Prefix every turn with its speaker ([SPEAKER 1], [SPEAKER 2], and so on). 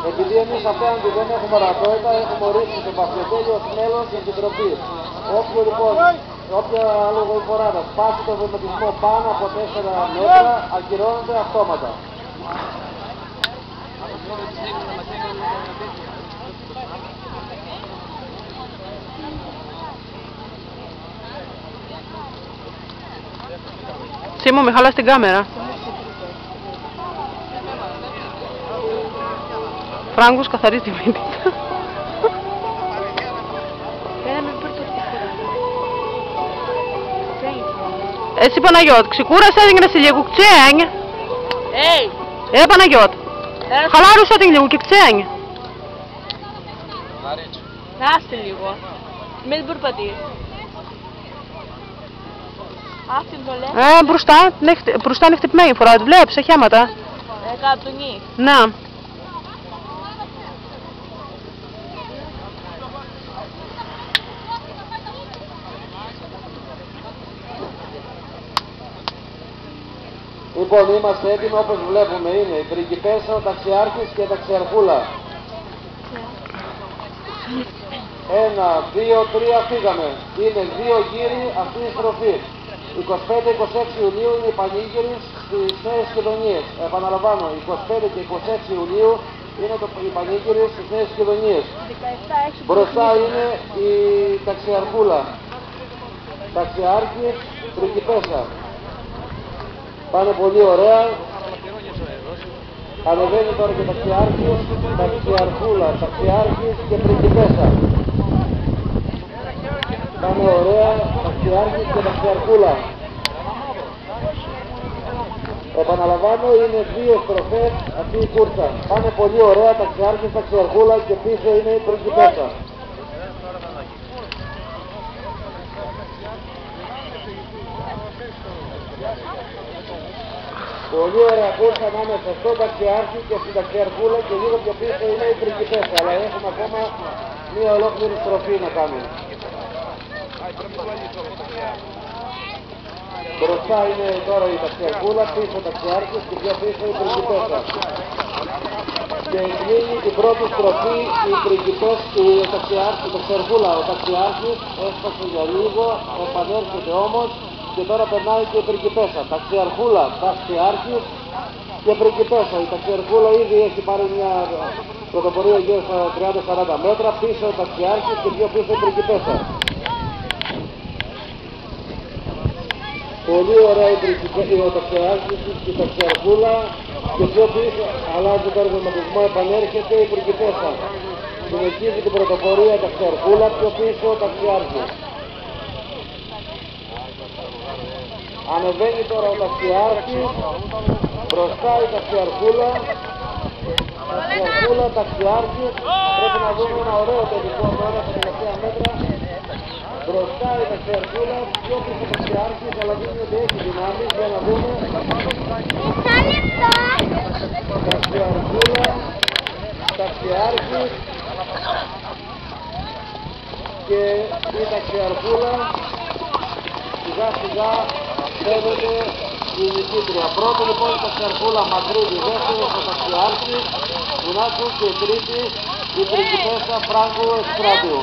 [SPEAKER 1] Επειδή εμείς απέναντι δεν έχουμε ορατότητα, έχουμε ορίσει το Παπιωτέλειο ως μέλος της Επιτροπής. Όποιο λοιπόν, όποια λογοφορά σπάσει το βηματισμό πάνω από 4 μέτρα, ακυρώνεται αυτόματα.
[SPEAKER 2] Σίμω, μη χαλάς την κάμερα. Φράγκος καθαρίζει τη μύτη. Εσύ Παναγιώτη, ξεκούρασε την λίγο ξένια. Παναγιώτη, χαλάρωσε την λίγο και ξένια.
[SPEAKER 3] Άστε λίγο. Μην περπατείς. Αυτή το λέει.
[SPEAKER 2] Μπροστά είναι χτυπημένη φορά, τη βλέπεις, έχει αίματα.
[SPEAKER 3] Καπτουνί.
[SPEAKER 2] Να.
[SPEAKER 1] Λοιπόν, είμαστε έτοιμοι, όπως βλέπουμε, είναι η πριγκιπέσα, ο ταξιάρχης και η ταξιαρχούλα. 1, 2, 3, φύγαμε. Είναι 2 γύροι αυτή η στροφή. 25-26 Ιουλίου είναι οι πανήγυροι στις Νέες Κεδονίες. Επαναλαμβάνω, 25 και 26 Ιουλίου είναι οι πανήγυροι στις Νέες Κεδονίες. Μπροστά είναι η ταξιαρχούλα. Ταξιάρχης, πριγκιπέσα. Πάνε πολύ ωραία. Ανεβαίνει τώρα και ταξιάρχης, ταξιαρχούλα, ταξιάρχης και πριγκιπέσα. Πάνε ωραία, ταξιάρχης και ταξιαρχούλα. Επαναλαμβάνω, είναι 2 στροφές αυτή η κούρσα. Πάνε πολύ ωραία, ταξιάρχης, ταξιαρχούλα και πίσω είναι η πριγκιπέσα. Πολύ ωραία κούρσα ανάμεσα στο ταξιάρχη και στην ταξιαρχούλα και λίγο πιο πίσω είναι η πριγκιπέσα, αλλά έχουμε ακόμα μία ολόκληρη στροφή να κάνουμε. Μπροστά είναι τώρα η ταξιαρχούλα, πίσω ο ταξιάρχης και πιο πίσω η πριγκιπέσα. Και κλείνει την πρώτη στροφή η πριγκιπέσα, η ταξιαρχούλα. Ο ταξιάρχης έσπασε για λίγο, επανέρχεται όμως. Και τώρα περνάει και η πριγκιπέσα. Ταξιαρχούλα, ταξιάρχης και πριγκιπέσα. Η ταξιαρχούλα ήδη έχει πάρει μια πρωτοπορία γύρω στα 30-40 μέτρα. Πίσω ο ταξιάρχης και πιο πίσω η πριγκιπέσα. Πολύ ωραία ο ταξιάρχης και η ταξιαρχούλα και πιο πίσω αλλάζει το βηματισμό, επανέρχεται η πριγκιπέσα. Συνεχίζει την πρωτοπορία ταξιαρχούλα, πιο πίσω ο ταξιάρχης. Ανεβαίνει τώρα ο ταξιάρχης, μπροστά η ταξιαρχούλα, ταξιάρχης, πρέπει να δούμε ένα ωραίο τελικό τώρα στα τελευταία μέτρα. Μπροστά η ταξιαρχούλα, πιο πίσω ο ταξιάρχης, αλλά δείχνει ότι έχει δυνάμεις, για να δούμε. Ταξιαρχούλα, ταξιάρχης και η ταξιαρχούλα. Σιγά σιγά φαίνεται η νικήτρια. Πρώτη λοιπόν η ταξιαρχούλα Μακρύδη, δεύτερη ο ταξιάρχης, Μουνάκου και τρίτη η πριγκιπέσα Φράγκου Ευστράτιου.